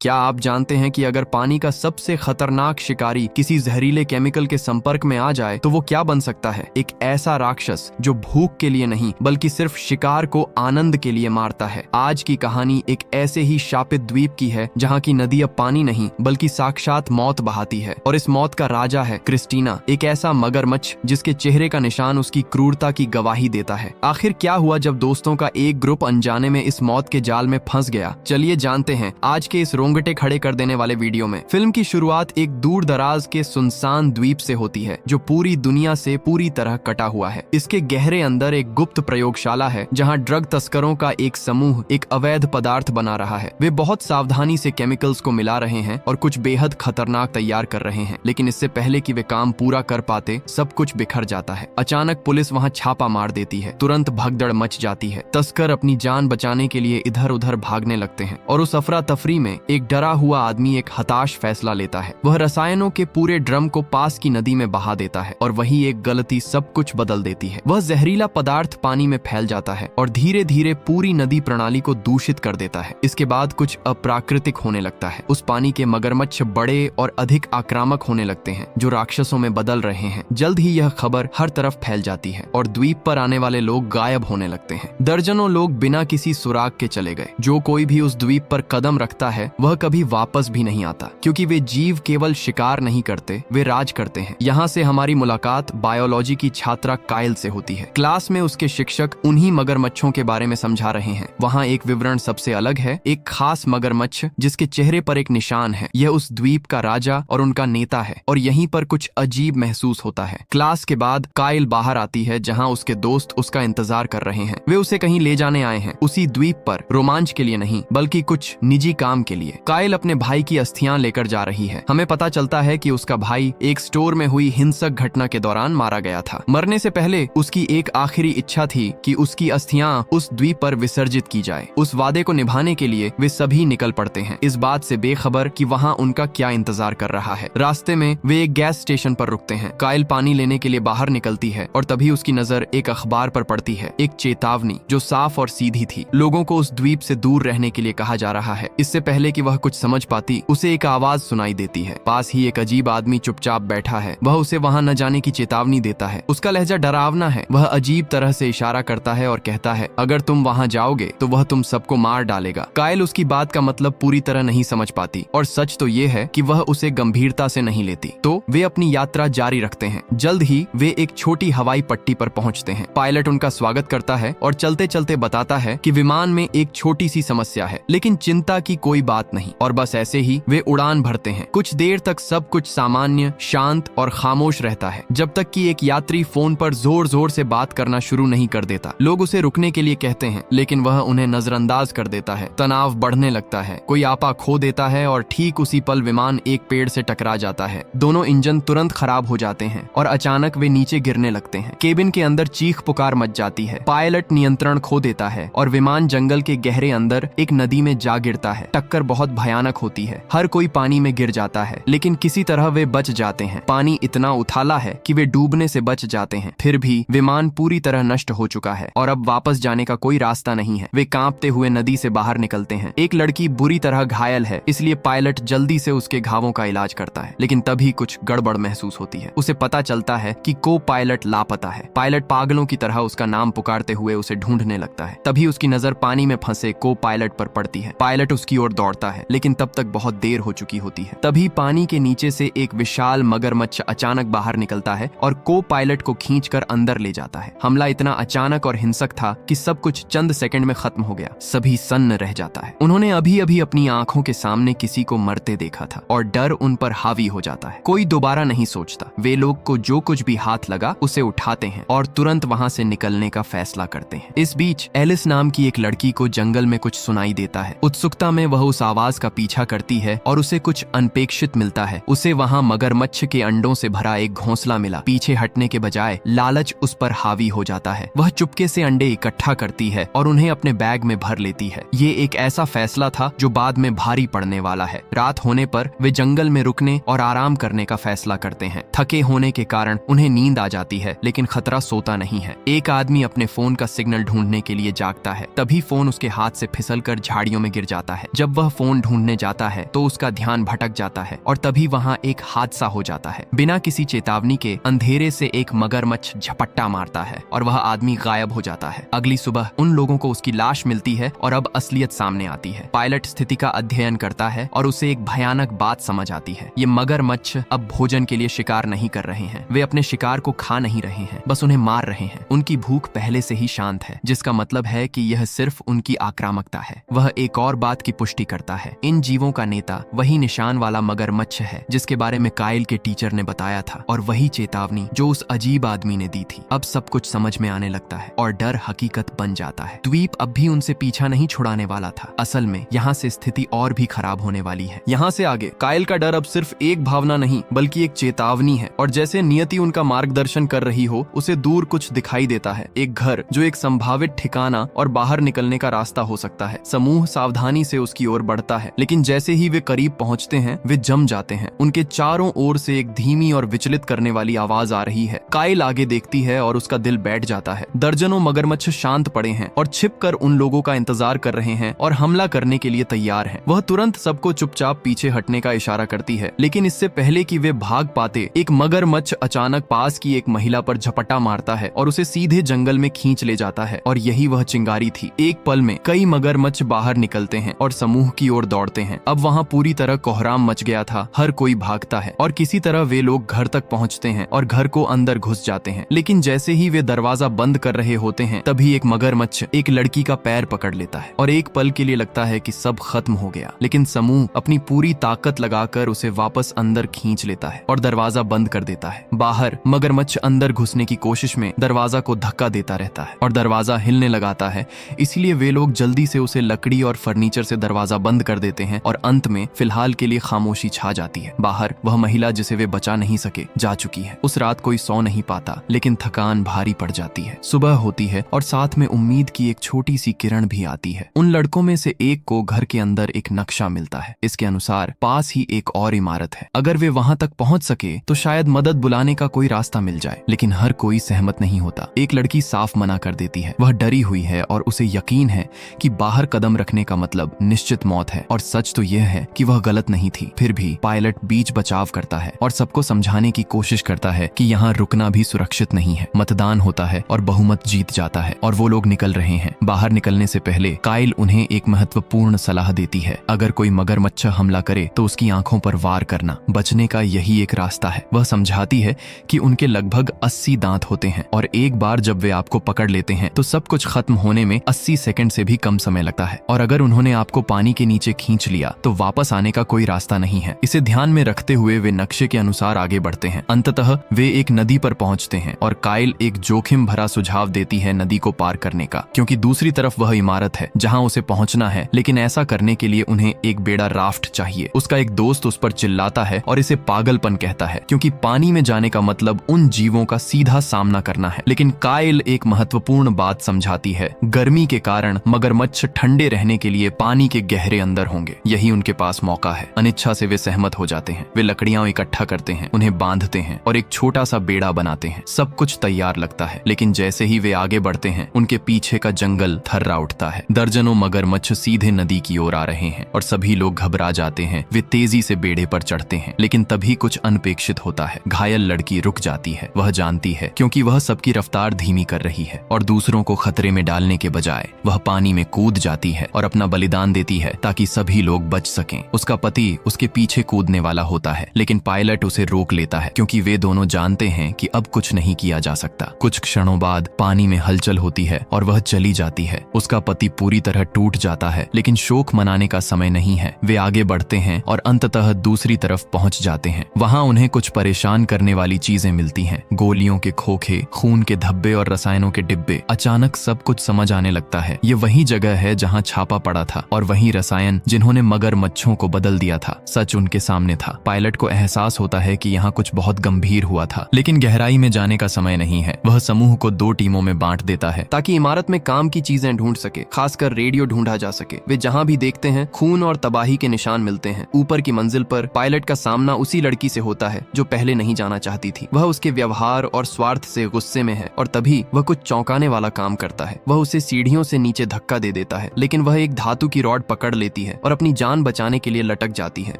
क्या आप जानते हैं कि अगर पानी का सबसे खतरनाक शिकारी किसी जहरीले केमिकल के संपर्क में आ जाए तो वो क्या बन सकता है? एक ऐसा राक्षस जो भूख के लिए नहीं बल्कि सिर्फ शिकार को आनंद के लिए मारता है। आज की कहानी एक ऐसे ही शापित द्वीप की है जहाँ की नदी अब पानी नहीं बल्कि साक्षात मौत बहाती है, और इस मौत का राजा है क्रिस्टीना, एक ऐसा मगरमच्छ जिसके चेहरे का निशान उसकी क्रूरता की गवाही देता है। आखिर क्या हुआ जब दोस्तों का एक ग्रुप अनजाने में इस मौत के जाल में फंस गया? चलिए जानते हैं आज के इस रोंगटे खड़े कर देने वाले वीडियो में। फिल्म की शुरुआत एक दूर दराज के सुनसान द्वीप से होती है जो पूरी दुनिया से पूरी तरह कटा हुआ है। इसके गहरे अंदर एक गुप्त प्रयोगशाला है जहां ड्रग तस्करों का एक समूह एक अवैध पदार्थ बना रहा है। वे बहुत सावधानी से केमिकल्स को मिला रहे हैं और कुछ बेहद खतरनाक तैयार कर रहे हैं, लेकिन इससे पहले कि वे काम पूरा कर पाते सब कुछ बिखर जाता है। अचानक पुलिस वहां छापा मार देती है, तुरंत भगदड़ मच जाती है। तस्कर अपनी जान बचाने के लिए इधर उधर भागने लगते हैं और उस अफरा तफरी में एक डरा हुआ आदमी एक हताश फैसला लेता है। वह रसायनों के पूरे ड्रम को पास की नदी में बहा देता है और वही एक गलती सब कुछ बदल देती है। वह जहरीला पदार्थ पानी में फैल जाता है और धीरे धीरे पूरी नदी प्रणाली को दूषित कर देता है। इसके बाद कुछ अप्राकृतिक होने लगता है। उस पानी के मगरमच्छ बड़े और अधिक आक्रामक होने लगते हैं जो राक्षसों में बदल रहे हैं। जल्द ही यह खबर हर तरफ फैल जाती है और द्वीप पर आने वाले लोग गायब होने लगते हैं। दर्जनों लोग बिना किसी सुराग के चले गए। जो कोई भी उस द्वीप पर कदम रखता है वह कभी वापस भी नहीं आता, क्योंकि वे जीव केवल शिकार नहीं करते, वे राज करते हैं। यहाँ से हमारी मुलाकात बायोलॉजी की छात्रा कायल से होती है। क्लास में उसके शिक्षक उन्हीं मगरमच्छों के बारे में समझा रहे हैं। वहाँ एक विवरण सबसे अलग है, एक खास मगरमच्छ जिसके चेहरे पर एक निशान है। यह उस द्वीप का राजा और उनका नेता है, और यहीं पर कुछ अजीब महसूस होता है। क्लास के बाद कायल बाहर आती है जहाँ उसके दोस्त उसका इंतजार कर रहे हैं। वे उसे कहीं ले जाने आए हैं, उसी द्वीप पर रोमांच के लिए नहीं बल्कि कुछ निजी काम के लिए। कायल अपने भाई की अस्थियां लेकर जा रही है। हमें पता चलता है कि उसका भाई एक स्टोर में हुई हिंसक घटना के दौरान मारा गया था। मरने से पहले उसकी एक आखिरी इच्छा थी कि उसकी अस्थियां उस द्वीप पर विसर्जित की जाए। उस वादे को निभाने के लिए वे सभी निकल पड़ते हैं, इस बात से बेखबर कि वहां उनका क्या इंतजार कर रहा है। रास्ते में वे एक गैस स्टेशन पर रुकते हैं। कायल पानी लेने के लिए बाहर निकलती है और तभी उसकी नजर एक अखबार पर पड़ती है, एक चेतावनी जो साफ और सीधी थी। लोगों को उस द्वीप से दूर रहने के लिए कहा जा रहा है। इससे पहले कि वह कुछ समझ पाती उसे एक आवाज सुनाई देती है। पास ही एक अजीब आदमी चुपचाप बैठा है। वह उसे वहां न जाने की चेतावनी देता है। उसका लहजा डरावना है। वह अजीब तरह से इशारा करता है और कहता है, अगर तुम वहां जाओगे तो वह तुम सबको मार डालेगा। कायल उसकी बात का मतलब पूरी तरह नहीं समझ पाती, और सच तो ये है कि वह उसे गंभीरता से नहीं लेती। तो वे अपनी यात्रा जारी रखते हैं। जल्द ही वे एक छोटी हवाई पट्टी पर पहुंचते हैं। पायलट उनका स्वागत करता है और चलते चलते बताता है कि विमान में एक छोटी सी समस्या है, लेकिन चिंता की कोई बात नहीं। और बस ऐसे ही वे उड़ान भरते हैं। कुछ देर तक सब कुछ सामान्य, शांत और खामोश रहता है, जब तक कि एक यात्री फोन पर जोर जोर से बात करना शुरू नहीं कर देता। लोग उसे रुकने के लिए कहते हैं, लेकिन वह उन्हें नजरअंदाज कर देता है। तनाव बढ़ने लगता है। कोई आपा खो देता है और ठीक उसी पल विमान एक पेड़ से टकरा जाता है। दोनों इंजन तुरंत खराब हो जाते हैं और अचानक वे नीचे गिरने लगते हैं। केबिन के अंदर चीख पुकार मच जाती है। पायलट नियंत्रण खो देता है और विमान जंगल के गहरे अंदर एक नदी में जा गिरता है। टक्कर बहुत भयानक होती है। हर कोई पानी में गिर जाता है, लेकिन किसी तरह वे बच जाते हैं। पानी इतना उथाला है कि वे डूबने से बच जाते हैं। फिर भी विमान पूरी तरह नष्ट हो चुका है और अब वापस जाने का कोई रास्ता नहीं है। वे कांपते हुए नदी से बाहर निकलते हैं। एक लड़की बुरी तरह घायल है, इसलिए पायलट जल्दी से उसके घावों का इलाज करता है, लेकिन तभी कुछ गड़बड़ महसूस होती है। उसे पता चलता है कि को पायलट लापता है। पायलट पागलों की तरह उसका नाम पुकारते हुए उसे ढूंढने लगता है। तभी उसकी नजर पानी में फंसे को पायलट पर पड़ती है। पायलट उसकी ओर दौड़ता है, लेकिन तब तक बहुत देर हो चुकी होती है। तभी पानी के नीचे से एक विशाल मगरमच्छ अचानक बाहर निकलता है और को पायलट को खींचकर अंदर ले जाता है। हमला इतना अचानक और हिंसक था कि सब कुछ चंद सेकंड में खत्म हो गया। सभी सन्न रह जाता है। उन्होंने अभी अभी अपनी आंखों के सामने किसी को मरते देखा था और डर उन पर हावी हो जाता है। कोई दोबारा नहीं सोचता। वे लोग को जो कुछ भी हाथ लगा उसे उठाते हैं और तुरंत वहां से निकलने का फैसला करते हैं। इस बीच एलिस नाम की एक लड़की को जंगल में कुछ सुनाई देता है। उत्सुकता में वह उस आवाज का पीछा करती है और उसे कुछ अनपेक्षित मिलता है। उसे वहां मगरमच्छ के अंडों से भरा एक घोंसला मिला। पीछे हटने के बजाय लालच उस पर हावी हो जाता है। वह चुपके से अंडे इकट्ठा करती है और उन्हें अपने बैग में भर लेती है। ये एक ऐसा फैसला था जो बाद में भारी पड़ने वाला है। रात होने पर वे जंगल में रुकने और आराम करने का फैसला करते हैं। थके होने के कारण उन्हें नींद आ जाती है, लेकिन खतरा सोता नहीं है। एक आदमी अपने फोन का सिग्नल ढूंढने के लिए जागता है। तभी फोन उसके हाथ से फिसलकर झाड़ियों में गिर जाता है। जब वह फोन फोन ढूंढने जाता है तो उसका ध्यान भटक जाता है और तभी वहाँ एक हादसा हो जाता है। बिना किसी चेतावनी के अंधेरे से एक मगरमच्छ झपट्टा मारता है और वह आदमी गायब हो जाता है। अगली सुबह उन लोगों को उसकी लाश मिलती है और अब असलियत सामने आती है। पायलट स्थिति का अध्ययन करता है और उसे एक भयानक बात समझ आती है। ये मगरमच्छ अब भोजन के लिए शिकार नहीं कर रहे हैं, वे अपने शिकार को खा नहीं रहे हैं, बस उन्हें मार रहे हैं। उनकी भूख पहले से ही शांत है, जिसका मतलब है कि यह सिर्फ उनकी आक्रामकता है। वह एक और बात की पुष्टि करता है, इन जीवों का नेता वही निशान वाला मगरमच्छ है जिसके बारे में काइल के टीचर ने बताया था, और वही चेतावनी जो उस अजीब आदमी ने दी थी। अब सब कुछ समझ में आने लगता है और डर हकीकत बन जाता है। द्वीप अब भी उनसे पीछा नहीं छुड़ाने वाला था। असल में यहाँ से स्थिति और भी खराब होने वाली है। यहाँ से आगे काइल का डर अब सिर्फ एक भावना नहीं बल्कि एक चेतावनी है, और जैसे नियति उनका मार्गदर्शन कर रही हो, उसे दूर कुछ दिखाई देता है। एक घर जो एक संभावित ठिकाना और बाहर निकलने का रास्ता हो सकता है। समूह सावधानी से उसकी ओर बढ़ता है, लेकिन जैसे ही वे करीब पहुंचते हैं वे जम जाते हैं। उनके चारों ओर से एक धीमी और विचलित करने वाली आवाज आ रही है। काइल आगे देखती है और उसका दिल बैठ जाता है। दर्जनों मगरमच्छ शांत पड़े हैं और छिपकर उन लोगों का इंतजार कर रहे हैं और हमला करने के लिए तैयार हैं। वह तुरंत सबको चुपचाप पीछे हटने का इशारा करती है, लेकिन इससे पहले कि वे भाग पाते, एक मगरमच्छ अचानक पास की एक महिला पर झपटा मारता है और उसे सीधे जंगल में खींच ले जाता है। और यही वह चिंगारी थी। एक पल में कई मगरमच्छ बाहर निकलते हैं और समूह की ओर दौड़ते हैं। अब वहाँ पूरी तरह कोहराम मच गया था। हर कोई भागता है और किसी तरह वे लोग घर तक पहुँचते हैं और घर को अंदर घुस जाते हैं। लेकिन जैसे ही वे दरवाजा बंद कर रहे होते हैं, तभी एक मगरमच्छ एक लड़की का पैर पकड़ लेता है और एक पल के लिए लगता है कि सब खत्म हो गया। लेकिन समूह अपनी पूरी ताकत लगाकर उसे वापस अंदर खींच लेता है और दरवाजा बंद कर देता है। बाहर मगरमच्छ अंदर घुसने की कोशिश में दरवाजा को धक्का देता रहता है और दरवाजा हिलने लगाता है। इसलिए वे लोग जल्दी से उसे लकड़ी और फर्नीचर से दरवाजा बंद कर देते हैं और अंत में फिलहाल के लिए खामोशी छा जाती है। बाहर वह महिला जिसे वे बचा नहीं सके जा चुकी है। उस रात कोई सो नहीं पाता, लेकिन थकान भारी पड़ जाती है। सुबह होती है और साथ में उम्मीद की एक छोटी सी किरण भी आती है। उन लड़कों में से एक को घर के अंदर एक नक्शा मिलता है। इसके अनुसार पास ही एक और इमारत है। अगर वे वहां तक पहुंच सके तो शायद मदद बुलाने का कोई रास्ता मिल जाए, लेकिन हर कोई सहमत नहीं होता। एक लड़की साफ मना कर देती है। वह डरी हुई है और उसे यकीन है कि बाहर कदम रखने का मतलब निश्चित मौत है, और सच तो यह है कि वह गलत नहीं थी। फिर भी पायलट बीच बचाव करता है और सबको समझाने की कोशिश करता है कि यहाँ रुकना भी सुरक्षित नहीं है। मतदान होता है और बहुमत जीत जाता है और वो लोग निकल रहे हैं। बाहर निकलने से पहले काइल उन्हें एक महत्वपूर्ण सलाह देती है। अगर कोई मगरमच्छ हमला करे तो उसकी आंखों पर वार करना। बचने का यही एक रास्ता है। वह समझाती है कि उनके लगभग 80 दांत होते हैं और एक बार जब वे आपको पकड़ लेते हैं तो सब कुछ खत्म होने में 80 सेकंड से भी कम समय लगता है, और अगर उन्होंने आपको पानी के नीचे खींच लिया तो वापस आने का कोई रास्ता नहीं है। इसे ध्यान में रखते हुए वे नक्शे के अनुसार आगे बढ़ते हैं। अंततः वे एक नदी पर पहुंचते हैं और काइल एक जोखिम भरा सुझाव देती है नदी को पार करने का, क्योंकि दूसरी तरफ वह इमारत है जहां उसे पहुंचना है, लेकिन ऐसा करने के लिए उन्हें एक बेड़ा राफ्ट चाहिए। उसका एक दोस्त उस पर चिल्लाता है और इसे पागलपन कहता है, क्योंकि पानी में जाने का मतलब उन जीवों का सीधा सामना करना है। लेकिन काइल एक महत्वपूर्ण बात समझाती है। गर्मी के कारण मगरमच्छ ठंडे रहने के लिए पानी के गहरे अंदर होंगे। यही उनके पास मौका है। अनिच्छा से वे सहमत हो जाते हैं। वे लकड़ियां इकट्ठा करते हैं, उन्हें बांधते हैं और एक छोटा सा बेड़ा बनाते हैं। सब कुछ तैयार लगता है, लेकिन जैसे ही वे आगे बढ़ते हैं उनके पीछे का जंगल थर्रा उठता है। दर्जनों मगरमच्छ सीधे नदी की ओर आ रहे हैं और सभी लोग घबरा जाते हैं। वे तेजी से बेड़े पर चढ़ते हैं, लेकिन तभी कुछ अनपेक्षित होता है। घायल लड़की रुक जाती है। वह जानती है, क्योंकि वह सबकी रफ्तार धीमी कर रही है और दूसरों को खतरे में डालने के बजाय वह पानी में कूद जाती है और अपना बलिदान देती है ताकि सभी लोग बच सकें। उसका पति उसके पीछे कूदने वाला होता है, लेकिन पायलट उसे रोक लेता है, क्योंकि वे दोनों जानते हैं कि अब कुछ नहीं किया जा सकता। कुछ क्षणों बाद पानी में हलचल होती है और वह चली जाती है। उसका पति पूरी तरह टूट जाता है, लेकिन शोक मनाने का समय नहीं है। वे आगे बढ़ते हैं और अंततः दूसरी तरफ पहुंच जाते हैं। वहां उन्हें कुछ परेशान करने वाली चीजें मिलती हैं। गोलियों के खोखे, खून के धब्बे और रसायनों के डिब्बे। अचानक सब कुछ समझ आने लगता है। ये वही जगह है जहां छापा पड़ा था और वही रसायन जिन्होंने मगरमच्छों को बदल दिया था। सच उनके सामने था। पायलट को एहसास होता है कि यहाँ कुछ बहुत गंभीर हुआ था, लेकिन गहराई में जाने का समय नहीं है। वह समूह को 2 टीमों में बांट देता है ताकि इमारत में काम की चीजें ढूंढ सके, खासकर रेडियो ढूंढा जा सके। वे जहाँ भी देखते हैं खून और तबाही के निशान मिलते हैं। ऊपर की मंजिल पर पायलट का सामना उसी लड़की से होता है जो पहले नहीं जाना चाहती थी। वह उसके व्यवहार और स्वार्थ से गुस्से में है और तभी वह कुछ चौंकाने वाला काम करता है। वह उसे सीढ़ियों से नीचे धक्का दे देता है, लेकिन वह एक धातु की रॉड पकड़ लेती लेती है और अपनी जान बचाने के लिए लटक जाती है।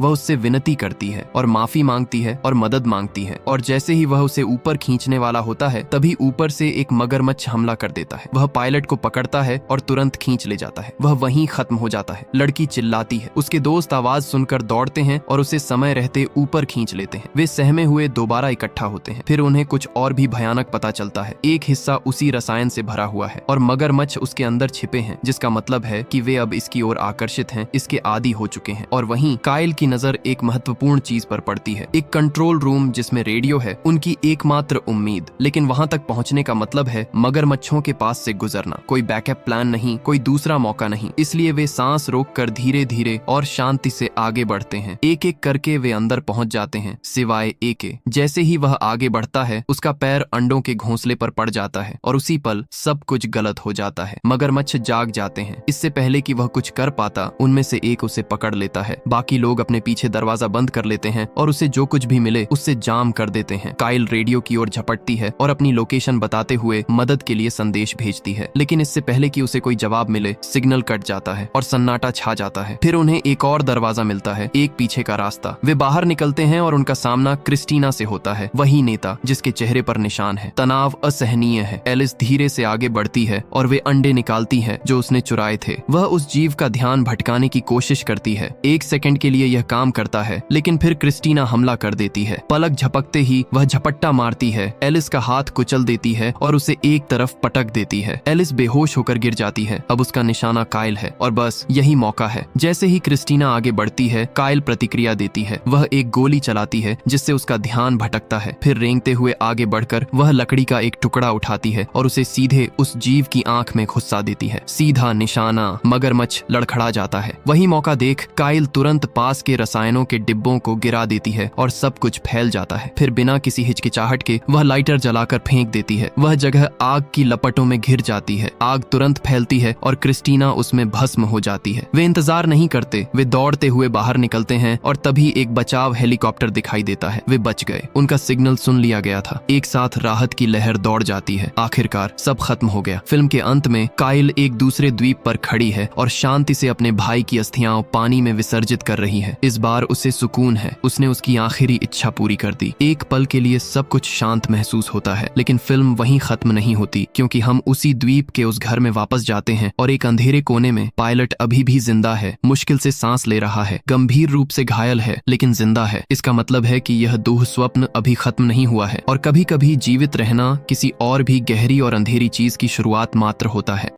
वह उससे विनती करती है और माफी मांगती है और मदद मांगती है, और जैसे ही वह उसे ऊपर खींचने वाला होता है तभी ऊपर से एक मगरमच्छ हमला कर देता है। वह पायलट को पकड़ता है और तुरंत खींच ले जाता है। वह वहीं खत्म हो जाता है। लड़की चिल्लाती है। उसके दोस्त आवाज सुनकर दौड़ते हैं और उसे समय रहते ऊपर खींच लेते हैं। वे सहमे हुए दोबारा इकट्ठा होते हैं। फिर उन्हें कुछ और भी भयानक पता चलता है। एक हिस्सा उसी रसायन से भरा हुआ है और मगरमच्छ उसके अंदर छिपे हैं, जिसका मतलब है कि वे अब इसकी ओर आकर्षित हैं, इसके आदी हो चुके हैं। और वहीं काइल की नजर एक महत्वपूर्ण चीज पर पड़ती है, एक कंट्रोल रूम जिसमें रेडियो है, उनकी एकमात्र उम्मीद। लेकिन वहां तक पहुंचने का मतलब है मगरमच्छों के पास से गुजरना। कोई बैकअप प्लान नहीं, कोई दूसरा मौका नहीं। इसलिए वे सांस रोककर धीरे धीरे और शांति से आगे बढ़ते हैं। एक एक करके वे अंदर पहुंच जाते हैं, सिवाय ए के। जैसे ही वह आगे बढ़ता है उसका पैर अंडों के घोंसले पर पड़ जाता है और उसी पल सब कुछ गलत हो जाता है। मगरमच्छ जाग जाते हैं। इससे पहले कि वह कुछ कर पाता उनमें से एक उसे पकड़ लेता है। बाकी लोग अपने पीछे दरवाजा बंद कर लेते हैं और उसे जो कुछ भी मिले उससे जाम कर देते हैं। काइल रेडियो की ओर झपटती है और अपनी लोकेशन बताते हुए मदद के लिए संदेश भेजती है, लेकिन इससे पहले कि उसे कोई जवाब मिले सिग्नल कट जाता है और सन्नाटा छा जाता है। फिर उन्हें एक और दरवाजा मिलता है, एक पीछे का रास्ता। वे बाहर निकलते हैं और उनका सामना क्रिस्टीना से होता है, वही नेता जिसके चेहरे पर निशान है। तनाव असहनीय है। एलिस धीरे से आगे बढ़ती है और वे अंडे निकालती है जो उसने चुराए थे। वह उस जीव का ध्यान भटकाने की कोशिश करती है। एक सेकंड के लिए यह काम करता है, लेकिन फिर क्रिस्टीना हमला कर देती है। पलक झपकते ही वह झपट्टा मारती है, एलिस का हाथ कुचल देती है और उसे एक तरफ पटक देती है। एलिस बेहोश होकर गिर जाती है। अब उसका निशाना काइल है और बस यही मौका है। जैसे ही क्रिस्टीना आगे बढ़ती है काइल प्रतिक्रिया देती है। वह एक गोली चलाती है जिससे उसका ध्यान भटकता है। फिर रेंगते हुए आगे बढ़कर वह लकड़ी का एक टुकड़ा उठाती है और उसे सीधे उस जीव की आंख में घुसा देती है। सीधा निशाना। मगरमच्छ लड़खड़ा जाता है। वही मौका देख काइल तुरंत पास के रसायनों के डिब्बों को गिरा देती है और सब कुछ फैल जाता है। फिर बिना किसी हिचकिचाहट के वह लाइटर जलाकर फेंक देती है। वह जगह आग की लपटों में घिर जाती है। आग तुरंत फैलती है और क्रिस्टीना उसमें भस्म हो जाती है। वे इंतजार नहीं करते। वे दौड़ते हुए बाहर निकलते हैं और तभी एक बचाव हेलीकॉप्टर दिखाई देता है। वे बच गए। उनका सिग्नल सुन लिया गया था। एक साथ राहत की लहर दौड़ जाती है। आखिरकार सब खत्म हो गया। फिल्म के अंत में काइल एक दूसरे द्वीप पर खड़ी है और शांति से अपने भाई की अस्थियां पानी में विसर्जित कर रही है। इस बार उसे सुकून है। उसने उसकी आखिरी इच्छा पूरी कर दी। एक पल के लिए सब कुछ शांत महसूस होता है, लेकिन फिल्म वहीं खत्म नहीं होती, क्योंकि हम उसी द्वीप के उस घर में वापस जाते हैं और एक अंधेरे कोने में पायलट अभी भी जिंदा है, मुश्किल से सांस ले रहा है, गंभीर रूप से घायल है लेकिन जिंदा है। इसका मतलब है कि यह दुह स्वप्न अभी खत्म नहीं हुआ है और कभी कभी जीवित रहना किसी और भी गहरी और अंधेरी चीज की शुरुआत मात्र होता है।